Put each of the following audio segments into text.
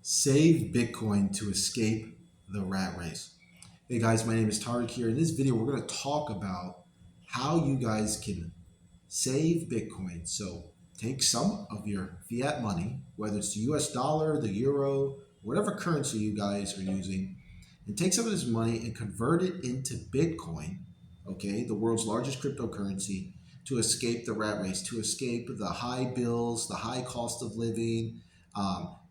Save Bitcoin to escape the rat race. Hey guys, my name is Tariq here. In this video, we're going to talk about how you guys can save Bitcoin. So take some of your fiat money, whether it's the US dollar, the euro, whatever currency you guys are using, and take some of this money and convert it into Bitcoin, okay, the world's largest cryptocurrency, to escape the rat race, to escape the high bills, the high cost of living,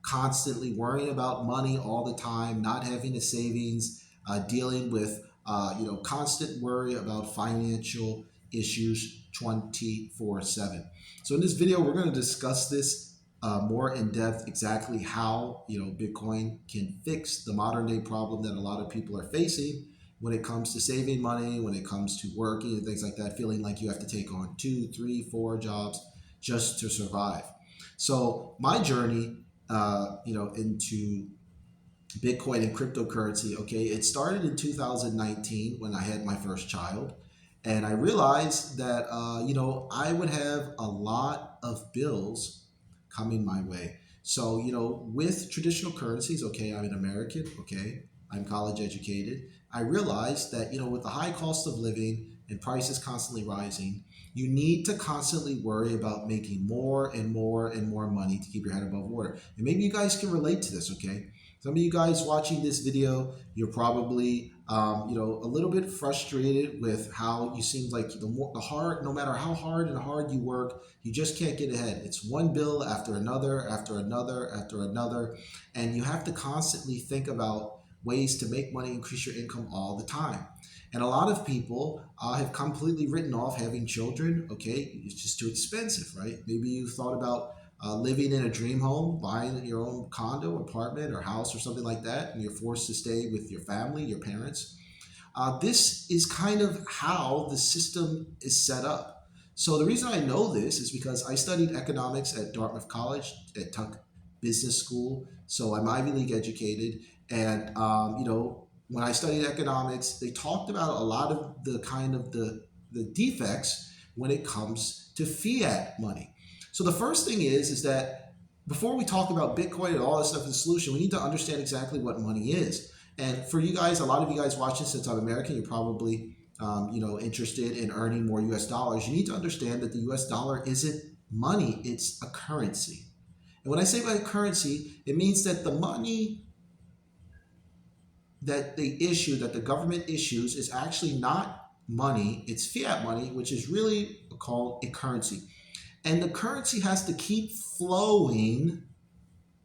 constantly worrying about money all the time, not having a savings, dealing with constant worry about financial issues 24/7. So in this video, we're going to discuss this more in depth, exactly how Bitcoin can fix the modern day problem that a lot of people are facing when it comes to saving money, when it comes to working and things like that, feeling like you have to take on 2, 3, 4 jobs just to survive. So my journey into Bitcoin and cryptocurrency, okay, it started in 2019 when I had my first child. And I realized that, I would have a lot of bills coming my way. So, with traditional currencies, okay, I'm an American, okay, I'm college educated. I realized that, with the high cost of living and prices constantly rising, you need to constantly worry about making more and more and more money to keep your head above water. And maybe you guys can relate to this, okay? Some of you guys watching this video, you're probably, a little bit frustrated with how you seem like no matter how hard you work, you just can't get ahead. It's one bill after another, after another, after another, and you have to constantly think about ways to make money, increase your income all the time. And a lot of people have completely written off having children. Okay, it's just too expensive, right? Maybe you thought about living in a dream home, buying your own condo, apartment, or house or something like that, and you're forced to stay with your family, your parents. This is kind of how the system is set up. So the reason I know this is because I studied economics at Dartmouth College, at Tuck Business School. So I'm Ivy League educated. And, when I studied economics, they talked about a lot of the defects when it comes to fiat money. So the first thing is that before we talk about Bitcoin and all that stuff as a solution, we need to understand exactly what money is. And for you guys, a lot of you guys watching, since I'm American, you're probably interested in earning more US dollars. You need to understand that the US dollar isn't money, it's a currency. And when I say by currency, it means that the money that they issue, that the government issues, is actually not money, it's fiat money, which is really called a currency. And the currency has to keep flowing,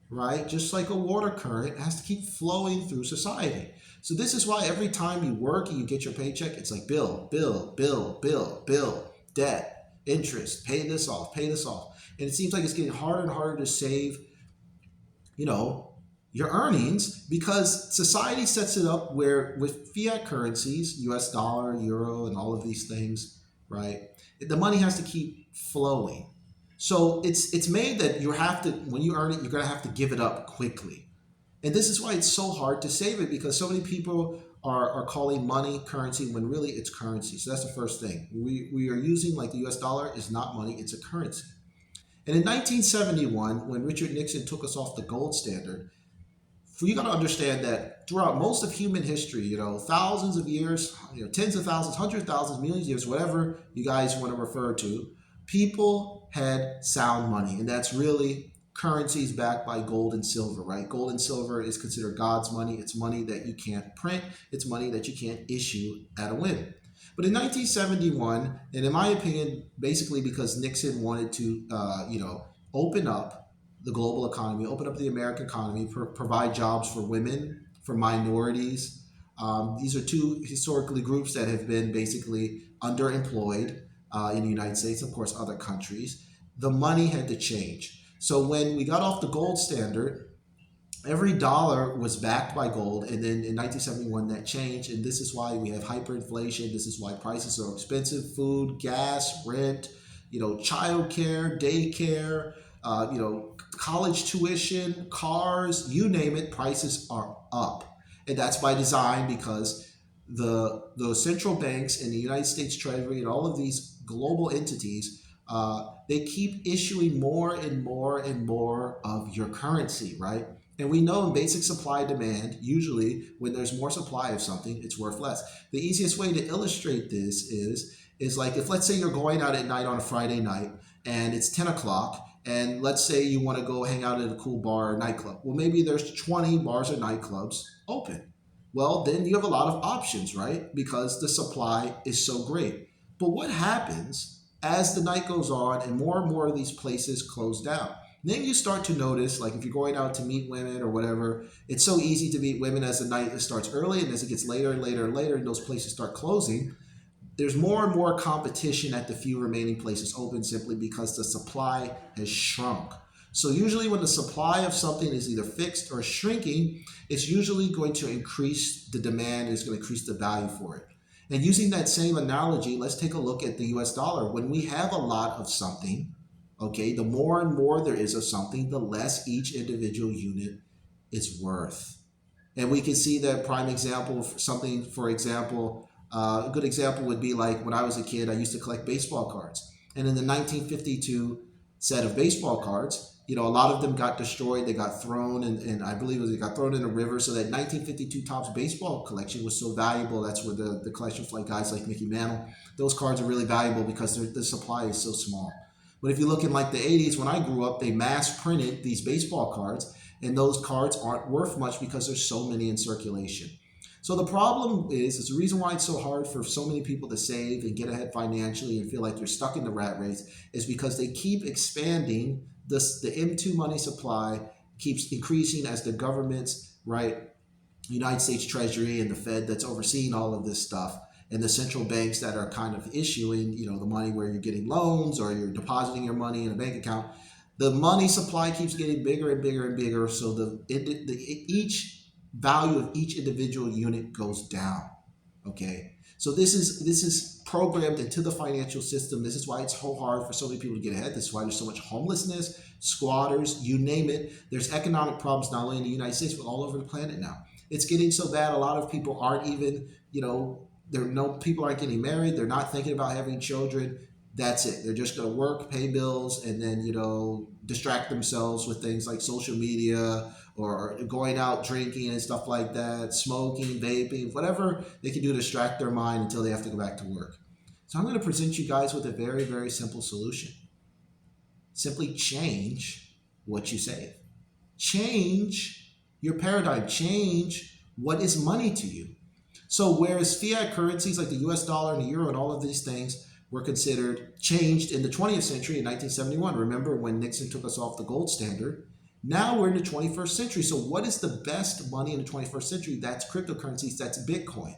right? Just like a water current, it has to keep flowing through society. So this is why every time you work and you get your paycheck, it's like bill, bill, bill, bill, bill, debt, interest, pay this off, pay this off. And it seems like it's getting harder and harder to save, your earnings, because society sets it up where with fiat currencies, US dollar, euro, and all of these things, right? The money has to keep flowing. So it's made that when you earn it, you're gonna have to give it up quickly. And this is why it's so hard to save it, because so many people are calling money currency when really it's currency. So that's the first thing. We are using, like, the US dollar is not money, it's a currency. And in 1971, when Richard Nixon took us off the gold standard, you got to understand that throughout most of human history, thousands of years, tens of thousands, hundreds of thousands, millions of years, whatever you guys want to refer to, people had sound money. And that's really currencies backed by gold and silver, right? Gold and silver is considered God's money. It's money that you can't print. It's money that you can't issue at a whim. But in 1971, and in my opinion, basically because Nixon wanted to, open up the global economy, open up the American economy, provide jobs for women, for minorities. These are two historically groups that have been basically underemployed in the United States, of course, other countries. The money had to change. So when we got off the gold standard, every dollar was backed by gold. And then in 1971, that changed. And this is why we have hyperinflation. This is why prices are expensive: food, gas, rent, childcare, daycare, college tuition, cars, you name it, prices are up. And that's by design, because the central banks and the United States Treasury and all of these global entities, they keep issuing more and more and more of your currency, right? And we know in basic supply and demand, usually when there's more supply of something, it's worth less. The easiest way to illustrate this is like if let's say you're going out at night on a Friday night and it's 10 o'clock and let's say you want to go hang out at a cool bar or nightclub. Well, maybe there's 20 bars or nightclubs open. Well, then you have a lot of options, right? Because the supply is so great. But what happens as the night goes on and more of these places close down? Then you start to notice, like if you're going out to meet women or whatever, it's so easy to meet women as the night starts early, and as it gets later and later and later, and those places start closing, there's more and more competition at the few remaining places open simply because the supply has shrunk. So usually when the supply of something is either fixed or shrinking, it's usually going to increase the demand, it's going to increase the value for it. And using that same analogy, let's take a look at the US dollar. When we have a lot of something, okay, the more and more there is of something, the less each individual unit is worth. And we can see that prime example for something, for example, a good example would be like when I was a kid, I used to collect baseball cards. And in the 1952 set of baseball cards, you know, a lot of them got destroyed. They got thrown, and I believe it got thrown in a river. So that 1952 Topps baseball collection was so valuable. That's where the collection for like guys like Mickey Mantle, those cards are really valuable because the supply is so small. But if you look in like the 80s, when I grew up, they mass printed these baseball cards, and those cards aren't worth much because there's so many in circulation. So the problem is the reason why it's so hard for so many people to save and get ahead financially and feel like they're stuck in the rat race is because they keep expanding the M2 money supply keeps increasing as the governments, right, United States Treasury and the Fed that's overseeing all of this stuff, and the central banks that are kind of issuing, you know, the money where you're getting loans or you're depositing your money in a bank account, the money supply keeps getting bigger and bigger and bigger. So each value of each individual unit goes down. Okay, so this is programmed into the financial system. This is why it's so hard for so many people to get ahead. This is why there's so much homelessness, squatters, you name it. There's economic problems not only in the United States but all over the planet now. It's getting so bad. A lot of people aren't even, you know, people aren't getting married. They're not thinking about having children. That's it. They're just going to work, pay bills, and then, you know, distract themselves with things like social media or going out drinking and stuff like that, smoking, vaping, whatever they can do to distract their mind until they have to go back to work. So I'm going to present you guys with a very, very simple solution. Simply change what you save. Change your paradigm. Change what is money to you. So whereas fiat currencies like the US dollar and the euro and all of these things were considered changed in the 20th century in 1971, remember when Nixon took us off the gold standard, now we're in the 21st century. So what is the best money in the 21st century? That's cryptocurrencies, that's Bitcoin.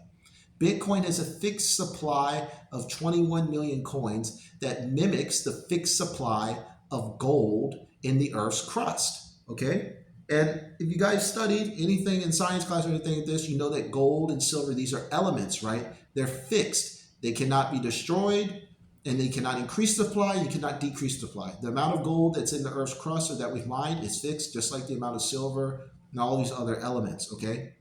Bitcoin has a fixed supply of 21 million coins that mimics the fixed supply of gold in the Earth's crust, okay? And if you guys studied anything in science class or anything like this, you know that gold and silver, these are elements, right? They're fixed. They cannot be destroyed, and they cannot increase the supply, you cannot decrease the supply. The amount of gold that's in the Earth's crust or that we've mined is fixed, just like the amount of silver and all these other elements, okay?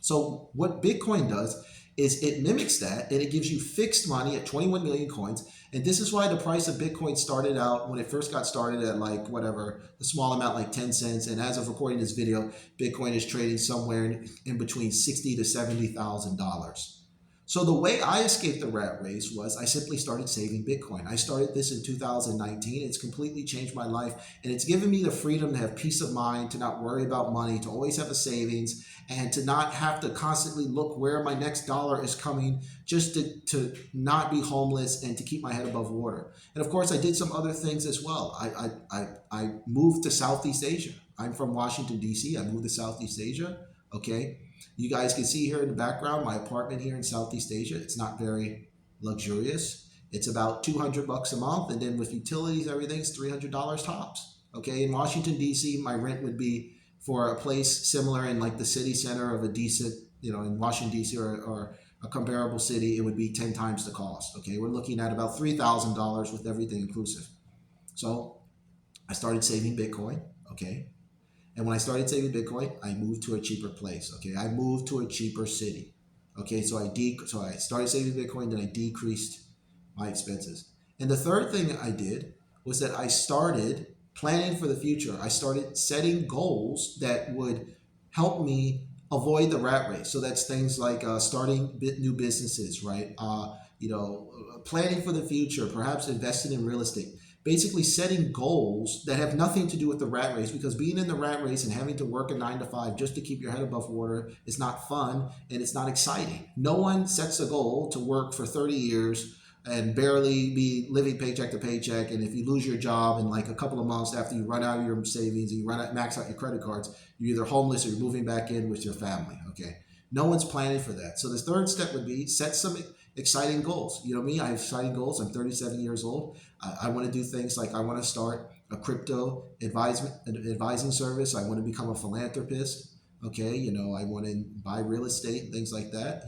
So what Bitcoin does is it mimics that, and it gives you fixed money at 21 million coins. And this is why the price of Bitcoin started out, when it first got started at like whatever, a small amount like 10 cents. And as of recording this video, Bitcoin is trading somewhere in between $60,000 to $70,000. So the way I escaped the rat race was I simply started saving Bitcoin. I started this in 2019. It's completely changed my life, and it's given me the freedom to have peace of mind, to not worry about money, to always have a savings, and to not have to constantly look where my next dollar is coming, just to not be homeless and to keep my head above water. And of course, I did some other things as well. I moved to Southeast Asia. I'm from Washington, D.C. I moved to Southeast Asia, okay? You guys can see here in the background, my apartment here in Southeast Asia. It's not very luxurious. It's about $200 a month. And then with utilities, everything's $300 tops. Okay. In Washington, D.C., my rent would be for a place similar in like the city center of a decent, you know, in Washington, D.C. or a comparable city, it would be 10 times the cost. Okay. We're looking at about $3,000 with everything inclusive. So I started saving Bitcoin. Okay. And when I started saving Bitcoin, I moved to a cheaper place. Okay, I moved to a cheaper city. Okay, so I started saving Bitcoin, then I decreased my expenses. And the third thing I did was that I started planning for the future, I started setting goals that would help me avoid the rat race. So that's things like starting new businesses, right? Planning for the future, perhaps investing in real estate. Basically, setting goals that have nothing to do with the rat race, because being in the rat race and having to work a 9 to 5 just to keep your head above water is not fun and it's not exciting. No one sets a goal to work for 30 years and barely be living paycheck to paycheck. And if you lose your job in like a couple of months after you run out of your savings and you max out your credit cards, you're either homeless or you're moving back in with your family. Okay. No one's planning for that. So the third step would be set some exciting goals. You know me, I have exciting goals. I'm 37 years old. I want to do things like I want to start a crypto advising service. I want to become a philanthropist. Okay, I want to buy real estate, things like that.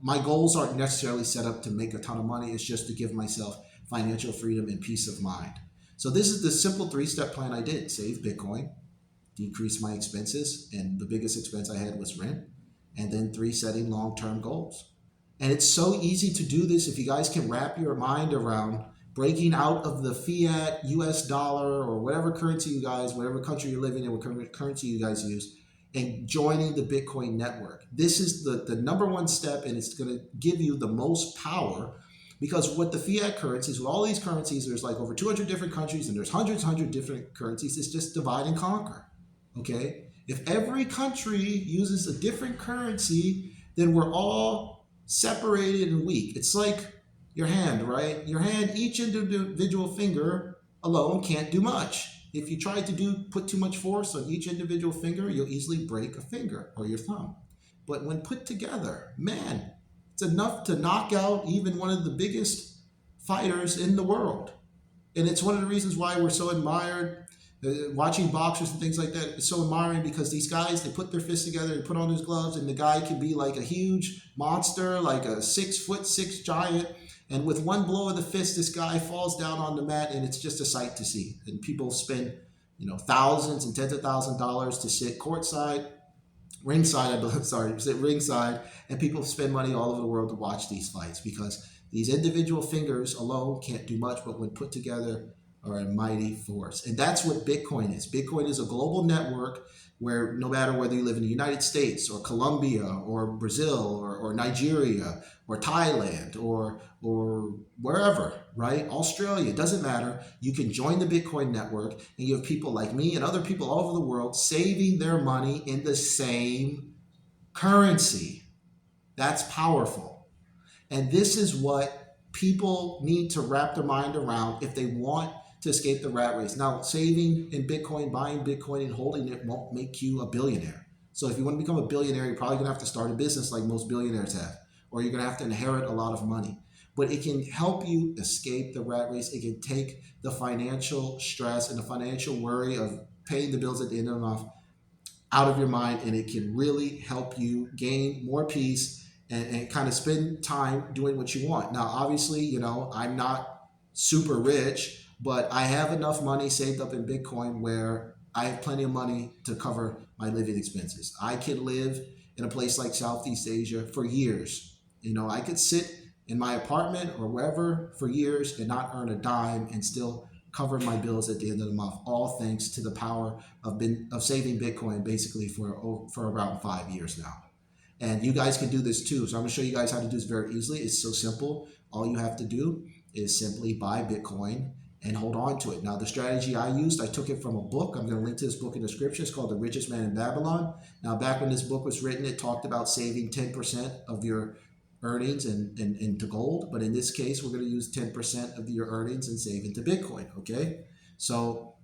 My goals aren't necessarily set up to make a ton of money. It's just to give myself financial freedom and peace of mind. So this is the simple 3-step plan I did. Save Bitcoin, decrease my expenses, and the biggest expense I had was rent, and then 3, setting long-term goals. And it's so easy to do this if you guys can wrap your mind around breaking out of the fiat US dollar or whatever currency you guys, whatever country you're living in, what currency you guys use, and joining the Bitcoin network. This is the number one step, and it's going to give you the most power, because what the fiat currencies, with all these currencies, there's like over 200 different countries and there's hundreds different currencies. It's just divide and conquer. Okay? If every country uses a different currency, then we're all separated and weak. It's like your hand, right? Your hand, each individual finger alone can't do much. If you try to put too much force on each individual finger, you'll easily break a finger or your thumb. But when put together, man, it's enough to knock out even one of the biggest fighters in the world. And it's one of the reasons why we're so admired. Watching boxers and things like that, it's so admiring, because these guys, they put their fists together, they put on those gloves, and the guy can be like a huge monster, like a 6'6" giant. And with one blow of the fist, this guy falls down on the mat, and it's just a sight to see. And people spend, thousands and tens of thousands of dollars to sit ringside, and people spend money all over the world to watch these fights, because these individual fingers alone can't do much, but when put together are a mighty force. And that's what Bitcoin is. Bitcoin is a global network where no matter whether you live in the United States or Colombia or Brazil or Nigeria or Thailand or wherever, right? Australia, it doesn't matter. You can join the Bitcoin network, and you have people like me and other people all over the world saving their money in the same currency. That's powerful. And this is what people need to wrap their mind around if they want to escape the rat race. Now, saving in Bitcoin, buying Bitcoin, and holding it won't make you a billionaire. So if you want to become a billionaire, you're probably going to have to start a business like most billionaires have, or you're going to have to inherit a lot of money. But it can help you escape the rat race. It can take the financial stress and the financial worry of paying the bills at the end of the month out of your mind, and it can really help you gain more peace and kind of spend time doing what you want. Now, obviously, I'm not super rich, but I have enough money saved up in Bitcoin where I have plenty of money to cover my living expenses. I can live in a place like Southeast Asia for years. I could sit in my apartment or wherever for years and not earn a dime and still cover my bills at the end of the month, all thanks to the power of saving Bitcoin basically for around 5 years now. And you guys can do this too. So I'm going to show you guys how to do this very easily. It's so simple. All you have to do is simply buy Bitcoin and hold on to it. Now, the strategy I used, I took it from a book. I'm going to link to this book in the description. It's called The Richest Man in Babylon. Now, back when this book was written, it talked about saving 10% of your earnings into gold. But in this case, we're going to use 10% of your earnings and save into Bitcoin, okay? So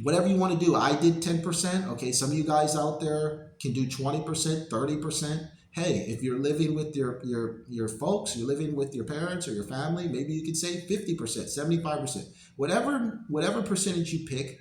whatever you want to do, I did 10%. Okay, some of you guys out there can do 20%, 30%. Hey, if you're living with your folks, you're living with your parents or your family, maybe you can save 50%, 75%. Whatever percentage you pick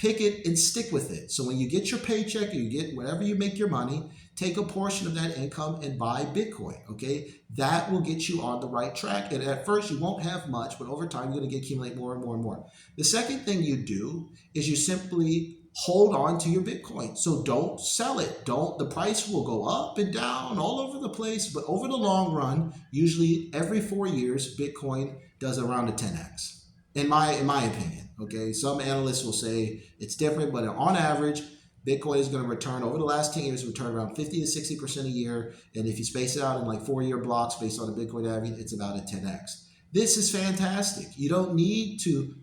it and stick with it. So when you get your paycheck, or you get whatever you make your money, take a portion of that income and buy Bitcoin, okay? That will get you on the right track. And at first, you won't have much, but over time, you're going to accumulate more and more and more. The second thing you do is you simply hold on to your Bitcoin. So don't sell it. The price will go up and down all over the place, but over the long run, usually every 4 years, Bitcoin does around a 10x, in my opinion. Okay, some analysts will say it's different, but on average, Bitcoin is going to return over the last 10 years, return around 50 to 60% a year. And if you space it out in like 4-year blocks based on the Bitcoin average, it's about a 10x. This is fantastic. You don't need to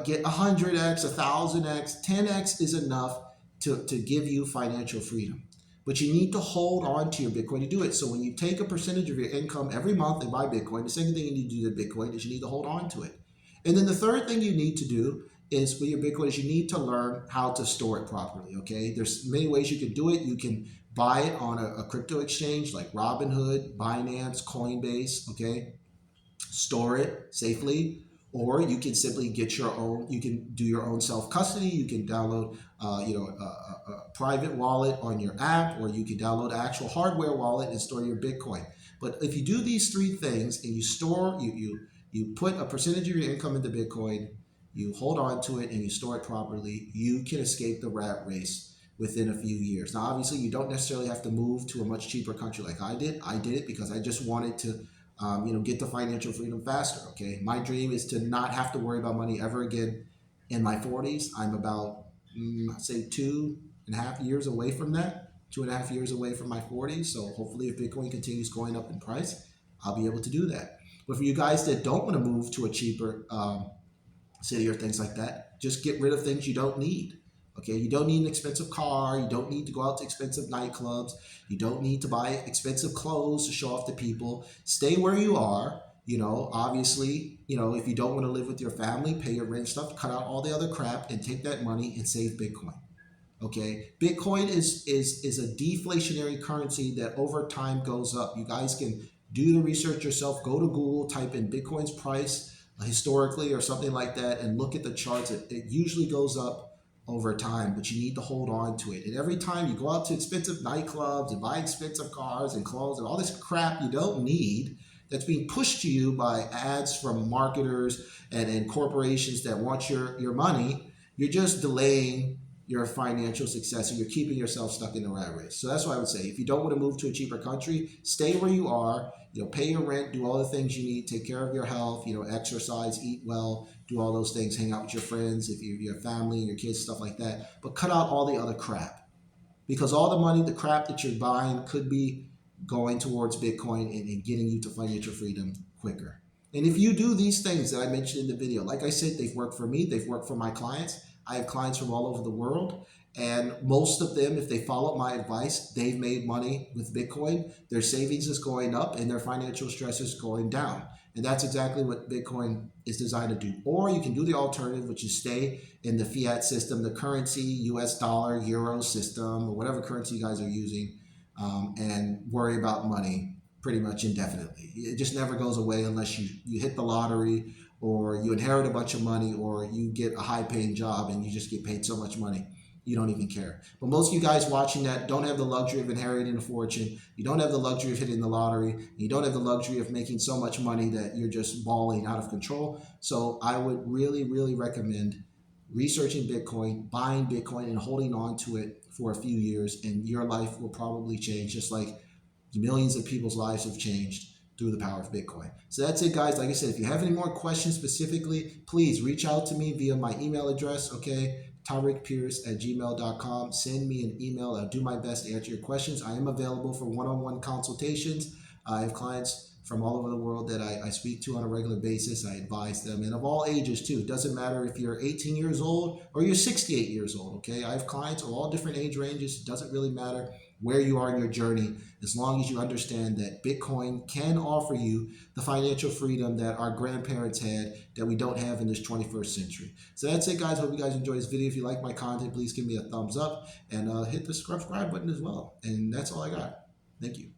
get 100x, 1000x, 10x is enough to give you financial freedom. But you need to hold on to your Bitcoin to do it. So when you take a percentage of your income every month and buy Bitcoin, the second thing you need to do to Bitcoin is you need to hold on to it. And then the third thing you need to do is with your Bitcoin is you need to learn how to store it properly. Okay, there's many ways you can do it. You can buy it on a crypto exchange like Robinhood, Binance, Coinbase. Okay, store it safely, or you can simply get your own. You can do your own self custody. You can download, a private wallet on your app, or you can download an actual hardware wallet and store your Bitcoin. But if you do these three things and you store, you put a percentage of your income into Bitcoin, you hold on to it, and you store it properly, you can escape the rat race within a few years. Now, obviously, you don't necessarily have to move to a much cheaper country like I did. I did it because I just wanted to, get the financial freedom faster. Okay, my dream is to not have to worry about money ever again in my 40s. I'm about, say, 2.5 years away from that. 2.5 years away from my 40s. So hopefully, if Bitcoin continues going up in price, I'll be able to do that. But for you guys that don't want to move to a cheaper city or things like that, just get rid of things you don't need. Okay, you don't need an expensive car. You don't need to go out to expensive nightclubs. You don't need to buy expensive clothes to show off to people. Stay where you are. Obviously, if you don't want to live with your family, pay your rent stuff, cut out all the other crap, and take that money and save Bitcoin. Okay, Bitcoin is a deflationary currency that over time goes up. You guys can do the research yourself. Go to Google, type in Bitcoin's price historically or something like that, and look at the charts. It usually goes up over time, but you need to hold on to it. And every time you go out to expensive nightclubs and buy expensive cars and clothes and all this crap you don't need, that's being pushed to you by ads from marketers and corporations that want your money, you're just delaying your financial success, and you're keeping yourself stuck in the rat race. So that's why I would say, if you don't want to move to a cheaper country, stay where you are. Pay your rent, do all the things you need, take care of your health. Exercise, eat well, do all those things, hang out with your friends, if you have family, your kids, stuff like that. But cut out all the other crap, because all the money, the crap that you're buying, could be going towards Bitcoin and getting you to financial freedom quicker. And if you do these things that I mentioned in the video, like I said, they've worked for me, they've worked for my clients. I have clients from all over the world, and most of them, if they follow my advice, they've made money with Bitcoin. Their savings is going up and their financial stress is going down. And that's exactly what Bitcoin is designed to do. Or you can do the alternative, which is stay in the fiat system, the currency, US dollar, euro system, or whatever currency you guys are using, and worry about money pretty much indefinitely. It just never goes away unless you hit the lottery, or you inherit a bunch of money, or you get a high-paying job and you just get paid so much money you don't even care. But most of you guys watching that don't have the luxury of inheriting a fortune. You don't have the luxury of hitting the lottery. You don't have the luxury of making so much money that you're just balling out of control. So I would really, really recommend researching Bitcoin, buying Bitcoin, and holding on to it for a few years, and your life will probably change, just like millions of people's lives have changed through the power of Bitcoin. So that's it, guys. Like I said, if you have any more questions specifically, please reach out to me via my email address, okay? tarikpierce@gmail.com. Send me an email. I'll do my best to answer your questions. I am available for one-on-one consultations. I have clients from all over the world that I speak to on a regular basis. I advise them, and of all ages too. It doesn't matter if you're 18 years old or you're 68 years old, okay? I have clients of all different age ranges. It doesn't really matter where you are in your journey, as long as you understand that Bitcoin can offer you the financial freedom that our grandparents had that we don't have in this 21st century. So that's it, guys. Hope you guys enjoy this video. If you like my content, please give me a thumbs up and hit the subscribe button as well. And that's all I got. Thank you.